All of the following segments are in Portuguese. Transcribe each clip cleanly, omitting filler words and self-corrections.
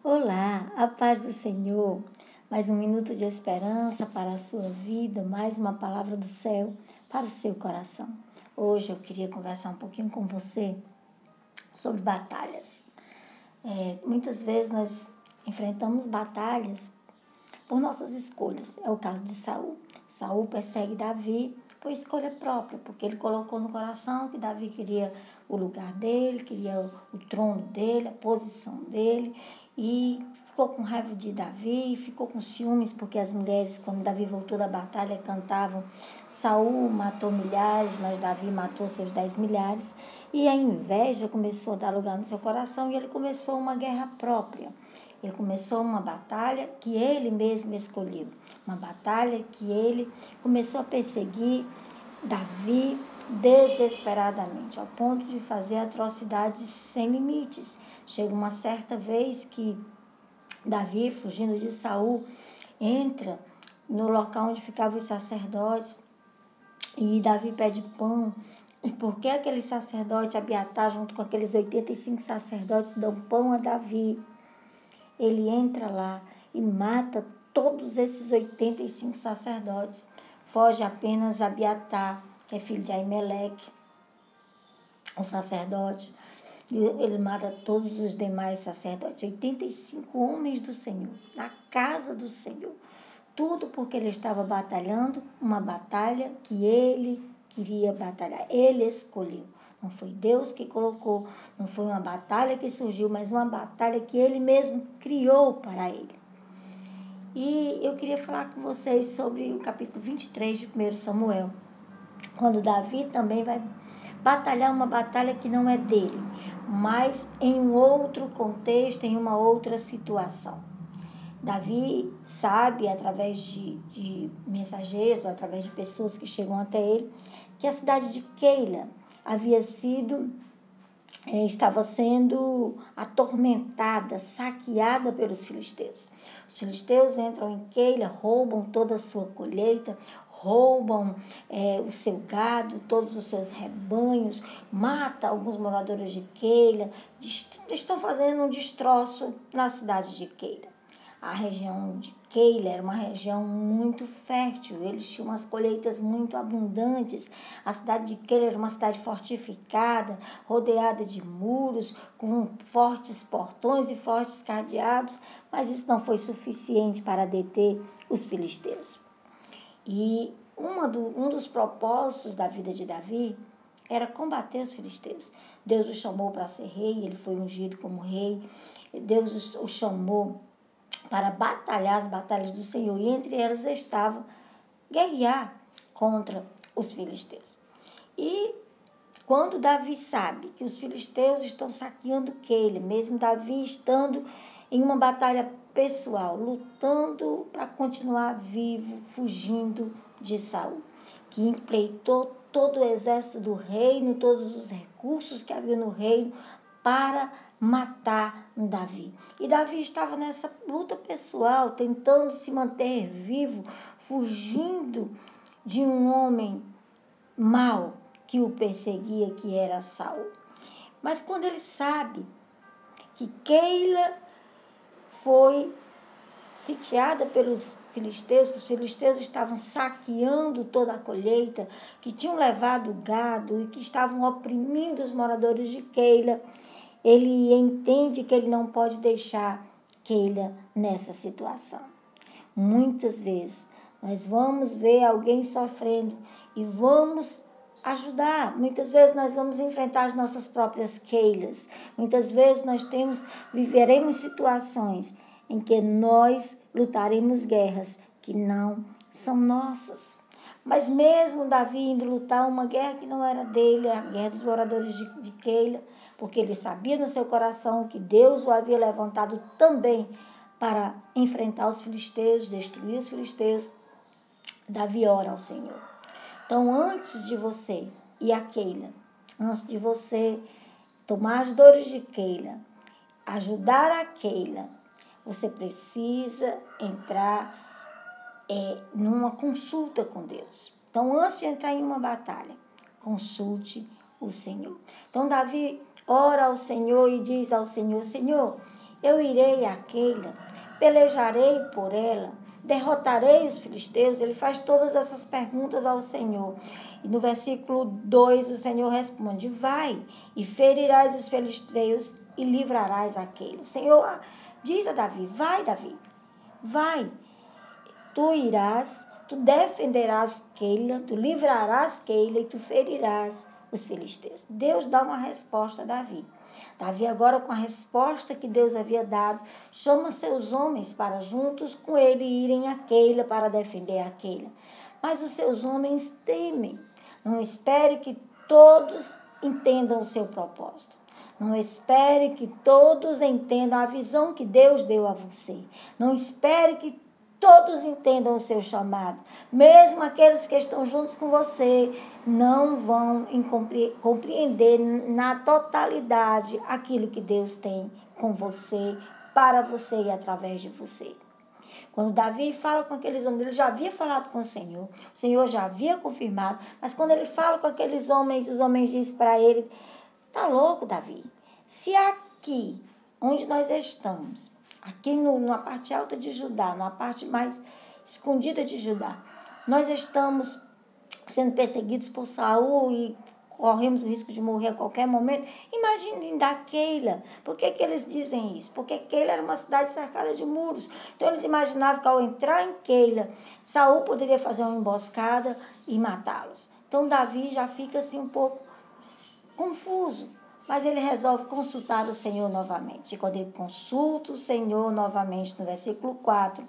Olá, a paz do Senhor. Mais um minuto de esperança para a sua vida, mais uma palavra do céu para o seu coração. Hoje eu queria conversar um pouquinho com você sobre batalhas. Muitas vezes nós enfrentamos batalhas por nossas escolhas. É o caso de Saul. Saul persegue Davi por escolha própria, porque ele colocou no coração que Davi queria o lugar dele, queria o trono dele, a posição dele, e ficou com raiva de Davi, ficou com ciúmes, porque as mulheres, quando Davi voltou da batalha, cantavam: Saul matou milhares, mas Davi matou seus 10 milhares, e a inveja começou a dar lugar no seu coração, e ele começou uma guerra própria. Ele começou uma batalha que ele mesmo escolheu, uma batalha que ele começou a perseguir Davi desesperadamente, ao ponto de fazer atrocidades sem limites. Chega uma certa vez que Davi, fugindo de Saul, entra no local onde ficavam os sacerdotes e Davi pede pão. E por que aquele sacerdote, Abiatar, junto com aqueles 85 sacerdotes, dão pão a Davi? Ele entra lá e mata todos esses 85 sacerdotes. Foge apenas Abiatar, que é filho de Aimeleque, o sacerdote. Ele mata todos os demais sacerdotes, 85 homens do Senhor, na casa do Senhor. Tudo porque ele estava batalhando uma batalha que ele queria batalhar. Ele escolheu. Não foi Deus que colocou, não foi uma batalha que surgiu, mas uma batalha que ele mesmo criou para ele. E eu queria falar com vocês sobre o capítulo 23 de 1 Samuel, quando Davi também vai batalhar uma batalha que não é dele, mas em um outro contexto, em uma outra situação. Davi sabe, através de mensageiros, através de pessoas que chegam até ele, que a cidade de Keila estava sendo atormentada, saqueada pelos filisteus. Os filisteus entram em Keila, roubam toda a sua colheita, roubam o seu gado, todos os seus rebanhos, matam alguns moradores de Keila, estão fazendo um destroço na cidade de Keila. A região de Keila era uma região muito fértil, eles tinham umas colheitas muito abundantes. A cidade de Keila era uma cidade fortificada, rodeada de muros, com fortes portões e fortes cadeados, mas isso não foi suficiente para deter os filisteus. E um dos propósitos da vida de Davi era combater os filisteus. Deus o chamou para ser rei, ele foi ungido como rei. Deus o chamou para batalhar as batalhas do Senhor, e entre elas estava guerrear contra os filisteus. E quando Davi sabe que os filisteus estão saqueando Keila, mesmo Davi estando em uma batalha pessoal, lutando para continuar vivo, fugindo de Saul, que empreitou todo o exército do reino, todos os recursos que havia no reino para matar Davi. E Davi estava nessa luta pessoal, tentando se manter vivo, fugindo de um homem mau que o perseguia, que era Saul. Mas quando ele sabe que Keila foi sitiada pelos filisteus, que os filisteus estavam saqueando toda a colheita, que tinham levado gado e que estavam oprimindo os moradores de Keila, ele entende que ele não pode deixar Keila nessa situação. Muitas vezes nós vamos ver alguém sofrendo e vamos ajudar. Muitas vezes nós vamos enfrentar as nossas próprias Keilas. Muitas vezes viveremos situações em que nós lutaremos guerras que não são nossas. Mas mesmo Davi indo lutar uma guerra que não era dele, a guerra dos moradores de Keila, porque ele sabia no seu coração que Deus o havia levantado também para enfrentar os filisteus, destruir os filisteus, Davi ora ao Senhor. Então, antes de você ir a Keila, antes de você tomar as dores de Keila, ajudar a Keila, você precisa entrar numa consulta com Deus. Então, antes de entrar em uma batalha, consulte o Senhor. Então, Davi ora ao Senhor e diz ao Senhor: Senhor, Eu irei a Keila, pelejarei por ela, derrotarei os filisteus. Ele faz todas essas perguntas ao Senhor. E no versículo 2 o Senhor responde: vai e ferirás os filisteus e livrarás a Keila. O Senhor diz a Davi: vai, Davi, vai. Tu irás, tu defenderás Keila, tu livrarás Keila e tu ferirás os filisteus. Deus dá uma resposta a Davi. Davi agora, com a resposta que Deus havia dado, chama seus homens para juntos com ele irem a Keila para defender a Keila. Mas os seus homens temem. Não espere que todos entendam o seu propósito. Não espere que todos entendam a visão que Deus deu a você. Não espere que todos entendam o seu chamado. Mesmo aqueles que estão juntos com você não vão compreender na totalidade aquilo que Deus tem com você, para você e através de você. Quando Davi fala com aqueles homens, ele já havia falado com o Senhor já havia confirmado, mas quando ele fala com aqueles homens, os homens dizem para ele: tá louco, Davi? Se aqui, onde nós estamos, aqui na parte alta de Judá, na parte mais escondida de Judá, nós estamos sendo perseguidos por Saul e corremos o risco de morrer a qualquer momento. Imaginem da Keila. Por que eles dizem isso? Porque Keila era uma cidade cercada de muros. Então eles imaginavam que ao entrar em Keila, Saul poderia fazer uma emboscada e matá-los. Então Davi já fica assim um pouco confuso. Mas ele resolve consultar o Senhor novamente. E quando ele consulta o Senhor novamente, no versículo 4,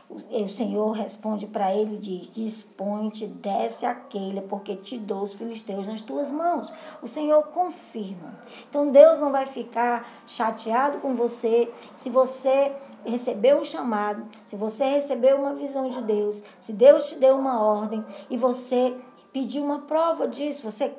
o Senhor responde para ele e diz: dispõe-te, desce a Keila, porque te dou os filisteus nas tuas mãos. O Senhor confirma. Então Deus não vai ficar chateado com você se você recebeu um chamado, se você recebeu uma visão de Deus, se Deus te deu uma ordem e você pediu uma prova disso, você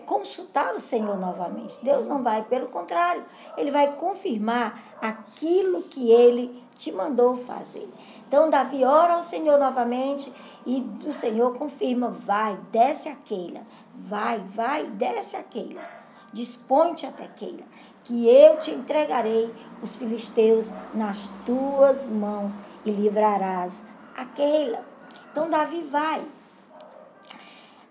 consultar o Senhor novamente. Deus não vai, pelo contrário, Ele vai confirmar aquilo que Ele te mandou fazer. Então Davi ora ao Senhor novamente e o Senhor confirma: vai, desce a Keila, vai, desce a Keila, dispõe-te até Keila, que eu te entregarei os filisteus nas tuas mãos e livrarás a Keila. Então Davi vai.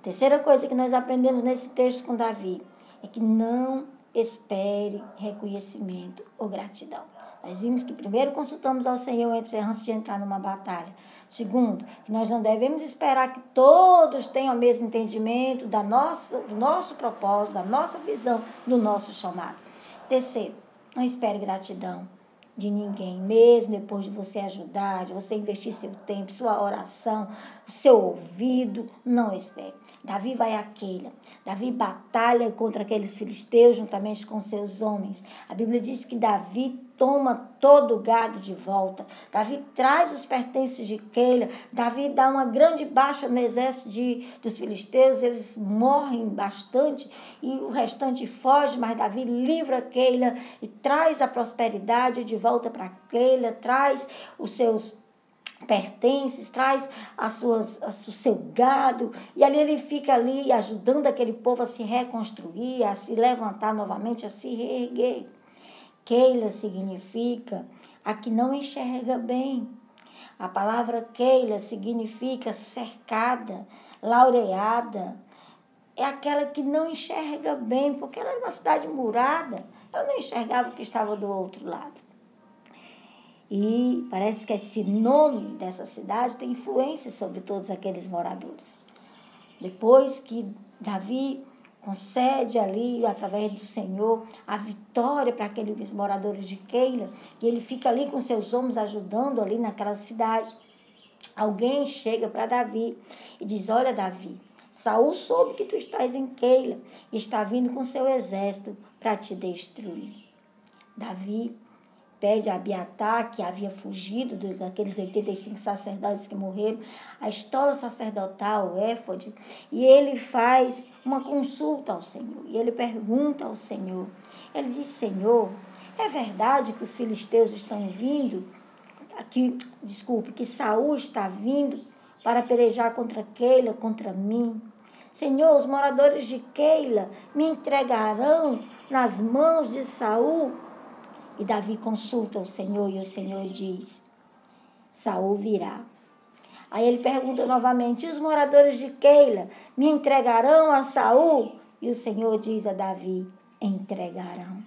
Terceira coisa que nós aprendemos nesse texto com Davi é que não espere reconhecimento ou gratidão. Nós vimos que primeiro consultamos ao Senhor antes de entrar numa batalha. Segundo, que nós não devemos esperar que todos tenham o mesmo entendimento do nosso propósito, da nossa visão, do nosso chamado. Terceiro, não espere gratidão de ninguém, mesmo depois de você ajudar, de você investir seu tempo, sua oração, o seu ouvido. Não espere. Davi vai a Keila. Davi batalha contra aqueles filisteus juntamente com seus homens. A Bíblia diz que Davi toma todo o gado de volta. Davi traz os pertences de Keila. Davi dá uma grande baixa no exército dos filisteus. Eles morrem bastante e o restante foge, mas Davi livra Keila e traz a prosperidade de volta para Keila, traz os seus pertences, traz o seu gado, e ali ele fica ali ajudando aquele povo a se reconstruir, a se levantar novamente, a se reerguer. Keila significa a que não enxerga bem. A palavra Keila significa cercada, laureada. É aquela que não enxerga bem, porque ela era uma cidade murada, ela não enxergava o que estava do outro lado. E parece que esse nome dessa cidade tem influência sobre todos aqueles moradores. Depois que Davi concede ali, através do Senhor, a vitória para aqueles moradores de Keila, e ele fica ali com seus homens ajudando ali naquela cidade, alguém chega para Davi e diz: olha, Davi, Saul soube que tu estás em Keila e está vindo com seu exército para te destruir. Davi pede a Abiatar, que havia fugido daqueles 85 sacerdotes que morreram, a estola sacerdotal, o éfode, e ele faz uma consulta ao Senhor. E ele pergunta ao Senhor. Ele diz: Senhor, é verdade que os filisteus estão vindo, que Saul está vindo para pelejar contra Keila, contra mim? Senhor, os moradores de Keila me entregarão nas mãos de Saul? E Davi consulta o Senhor e o Senhor diz: Saul virá. Aí ele pergunta novamente: e os moradores de Keila me entregarão a Saul? E o Senhor diz a Davi: entregarão.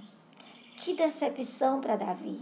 Que decepção para Davi.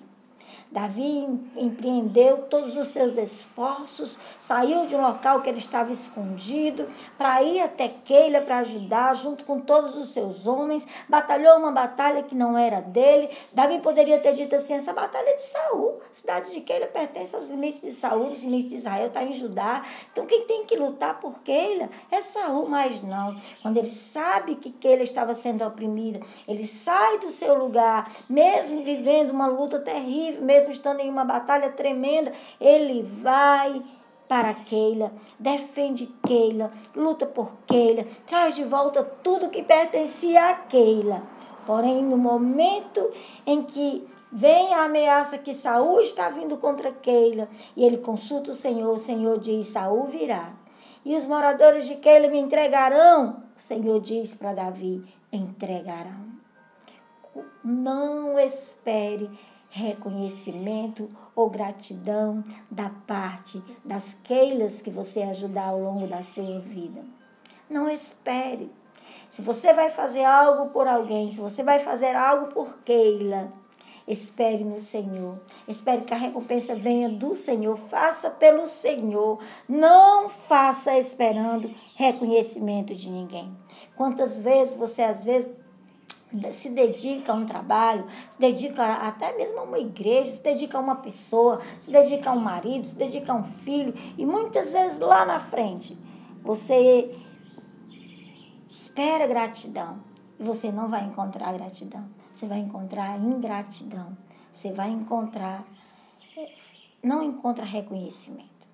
Davi empreendeu todos os seus esforços, saiu de um local que ele estava escondido para ir até Keila para ajudar, junto com todos os seus homens, batalhou uma batalha que não era dele. Davi poderia ter dito assim: essa batalha é de Saul, a cidade de Keila pertence aos limites de Saul, os limites de Israel, está em Judá, então quem tem que lutar por Keila é Saul. Mas não, quando ele sabe que Keila estava sendo oprimida, ele sai do seu lugar, mesmo vivendo uma luta terrível, mesmo estando em uma batalha tremenda, ele vai para Keila, defende Keila, luta por Keila, traz de volta tudo que pertencia a Keila. Porém, no momento em que vem a ameaça que Saul está vindo contra Keila, e ele consulta o Senhor diz: Saul virá. E os moradores de Keila me entregarão? O Senhor diz para Davi: entregarão. Não espere reconhecimento ou gratidão da parte das Keilas que você ajudar ao longo da sua vida. Não espere. Se você vai fazer algo por alguém, se você vai fazer algo por Keila, espere no Senhor. Espere que a recompensa venha do Senhor. Faça pelo Senhor. Não faça esperando reconhecimento de ninguém. Quantas vezes você, às vezes, se dedica a um trabalho, se dedica até mesmo a uma igreja, se dedica a uma pessoa, se dedica a um marido, se dedica a um filho, e muitas vezes lá na frente você espera gratidão e você não vai encontrar gratidão, você vai encontrar ingratidão, você vai não encontra reconhecimento.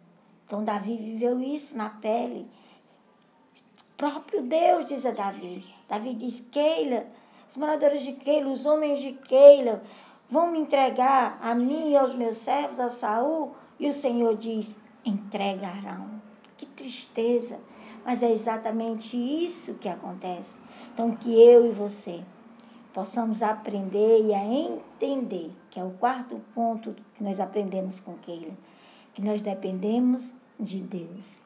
Então Davi viveu isso na pele. O próprio Deus diz a Davi. Davi diz: Keila, os moradores de Keila, os homens de Keila, vão me entregar a mim e aos meus servos, a Saul? E o Senhor diz: entregarão. Que tristeza! Mas é exatamente isso que acontece. Então, que eu e você possamos aprender e a entender, que é o quarto ponto que nós aprendemos com Keila, que nós dependemos de Deus.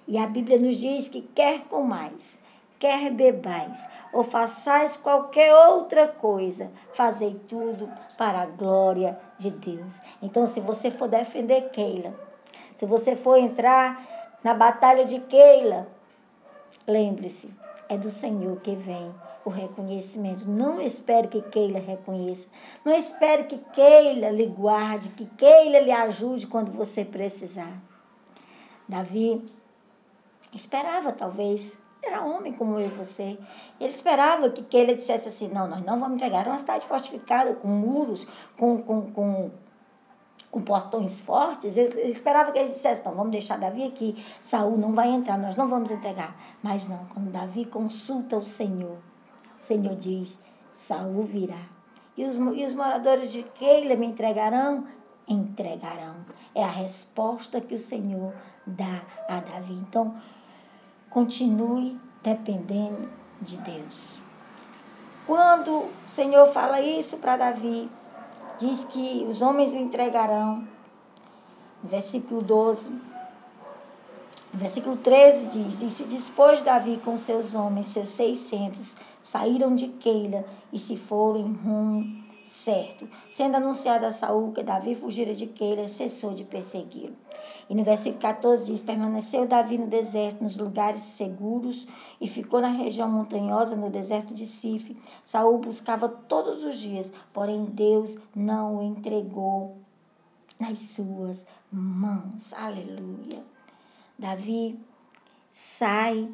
E a Bíblia nos diz que quer comais, quer bebais, ou façais qualquer outra coisa, fazei tudo para a glória de Deus. Então, se você for defender Keila, se você for entrar na batalha de Keila, lembre-se, é do Senhor que vem o reconhecimento. Não espere que Keila reconheça. Não espere que Keila lhe guarde, que Keila lhe ajude quando você precisar. Davi esperava, talvez, era homem como eu e você. Ele esperava que Keila dissesse assim: não, nós não vamos entregar. Era uma cidade fortificada, com muros, com portões fortes. Ele esperava que ele dissesse: não, vamos deixar Davi aqui, Saul não vai entrar, nós não vamos entregar. Mas não, quando Davi consulta o Senhor diz: Saul virá. E os moradores de Keila me entregarão? Entregarão. É a resposta que o Senhor dá a Davi. Então, continue dependendo de Deus. Quando o Senhor fala isso para Davi, diz que os homens o entregarão. Versículo 12. Versículo 13 diz: e se dispôs Davi com seus homens, seus 600, saíram de Keila e se foram em rumo certo. Sendo anunciado a Saul que Davi fugira de Keila, cessou de persegui-lo. E no versículo 14 diz: permaneceu Davi no deserto, nos lugares seguros, e ficou na região montanhosa, no deserto de Sife. Saul buscava todos os dias, porém Deus não o entregou nas suas mãos. Aleluia. Davi sai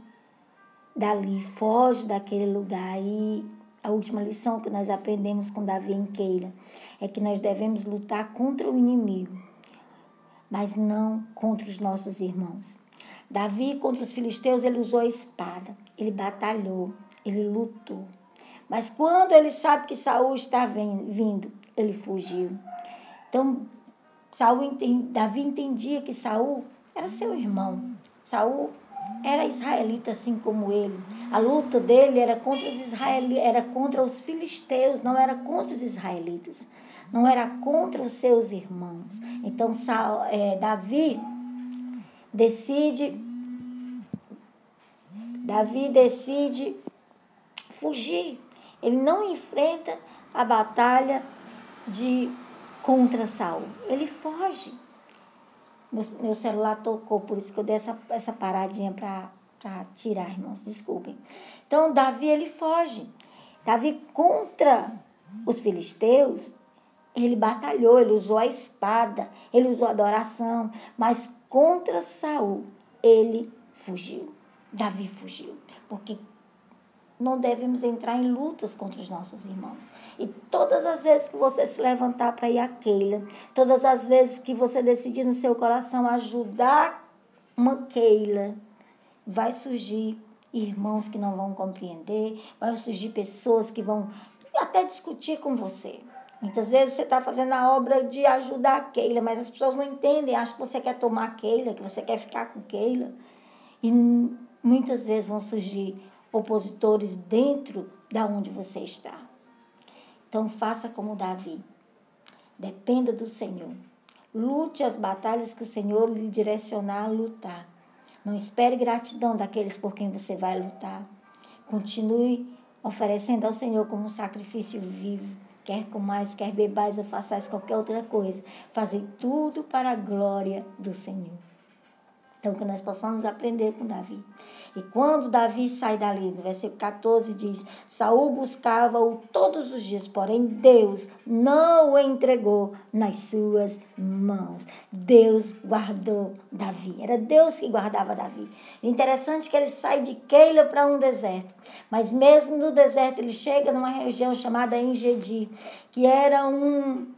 dali, foge daquele lugar. E a última lição que nós aprendemos com Davi em Keila é que nós devemos lutar contra o inimigo, mas não contra os nossos irmãos. Davi, contra os filisteus, ele usou a espada, ele batalhou, ele lutou. Mas quando ele sabe que Saul está vindo, ele fugiu. Então, Davi entendia que Saul era seu irmão. Saul era israelita assim como ele. A luta dele era contra os filisteus, não era contra os israelitas. não era contra os seus irmãos. Então, Davi decide fugir. Ele não enfrenta a batalha contra Saul. Ele foge. Meu celular tocou, por isso que eu dei essa paradinha para tirar, irmãos, desculpem. Então, Davi, ele foge. Davi, contra os filisteus, ele batalhou, ele usou a espada, ele usou a adoração, mas contra Saul, ele fugiu. Davi fugiu, porque não devemos entrar em lutas contra os nossos irmãos. E todas as vezes que você se levantar para ir à Keila, todas as vezes que você decidir no seu coração ajudar uma Keila, vai surgir irmãos que não vão compreender, vai surgir pessoas que vão até discutir com você. Muitas vezes você está fazendo a obra de ajudar a Keila, mas as pessoas não entendem, acham que você quer tomar Keila, que você quer ficar com Keila. E muitas vezes vão surgir opositores dentro da onde você está. Então faça como Davi. Dependa do Senhor. Lute as batalhas que o Senhor lhe direcionar a lutar. Não espere gratidão daqueles por quem você vai lutar. Continue oferecendo ao Senhor como um sacrifício vivo. Quer comais, quer bebais ou façais qualquer outra coisa. Fazei tudo para a glória do Senhor. Então, que nós possamos aprender com Davi. E quando Davi sai dali, no versículo 14 diz, Saul buscava-o todos os dias, porém Deus não o entregou nas suas mãos. Deus guardou Davi. Era Deus que guardava Davi. Interessante que ele sai de Keila para um deserto. Mas mesmo no deserto, ele chega numa região chamada Engedi, que era um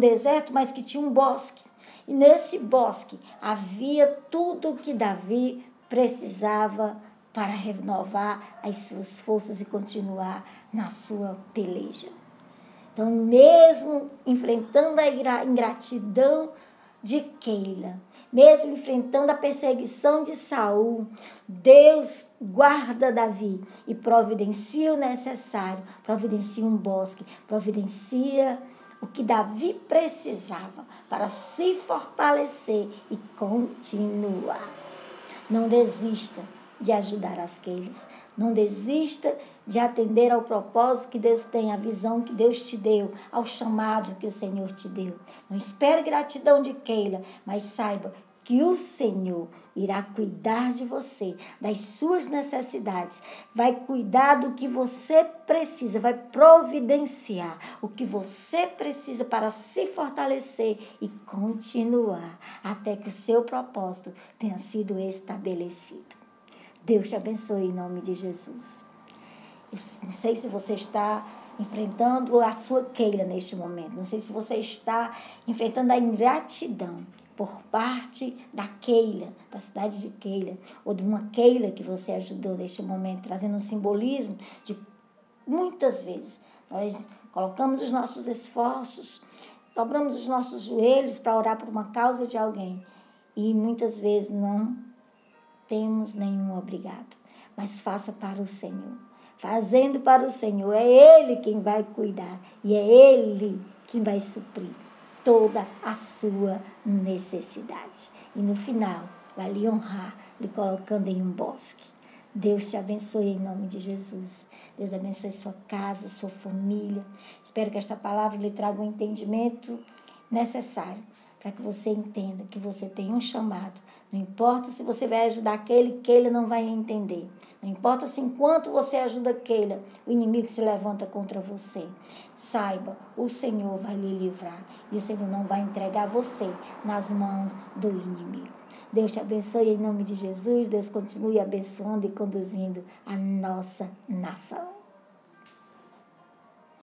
deserto, mas que tinha um bosque. E nesse bosque havia tudo o que Davi precisava para renovar as suas forças e continuar na sua peleja. Então, mesmo enfrentando a ingratidão de Keila, mesmo enfrentando a perseguição de Saul, Deus guarda Davi e providencia o necessário, providencia um bosque, providencia o que Davi precisava para se fortalecer e continuar. Não desista de ajudar as Keilas. Não desista de atender ao propósito que Deus tem, à visão que Deus te deu, ao chamado que o Senhor te deu. Não espere gratidão de Keila, mas saiba que o Senhor irá cuidar de você, das suas necessidades, vai cuidar do que você precisa, vai providenciar o que você precisa para se fortalecer e continuar até que o seu propósito tenha sido estabelecido. Deus te abençoe em nome de Jesus. Eu não sei se você está enfrentando a sua Keila neste momento, não sei se você está enfrentando a ingratidão por parte da Keila, da cidade de Keila, ou de uma Keila que você ajudou neste momento, trazendo um simbolismo de muitas vezes nós colocamos os nossos esforços, dobramos os nossos joelhos para orar por uma causa de alguém e muitas vezes não temos nenhum obrigado, mas faça para o Senhor. Fazendo para o Senhor, é Ele quem vai cuidar e é Ele quem vai suprir toda a sua necessidade. E no final, vai lhe honrar, lhe colocando em um bosque. Deus te abençoe em nome de Jesus. Deus abençoe sua casa, sua família. Espero que esta palavra lhe traga um entendimento necessário para que você entenda que você tem um chamado. Não importa se você vai ajudar aquele que ele não vai entender. Não importa se enquanto você ajuda aquele, o inimigo se levanta contra você. Saiba, o Senhor vai lhe livrar. E o Senhor não vai entregar você nas mãos do inimigo. Deus te abençoe em nome de Jesus. Deus continue abençoando e conduzindo a nossa nação.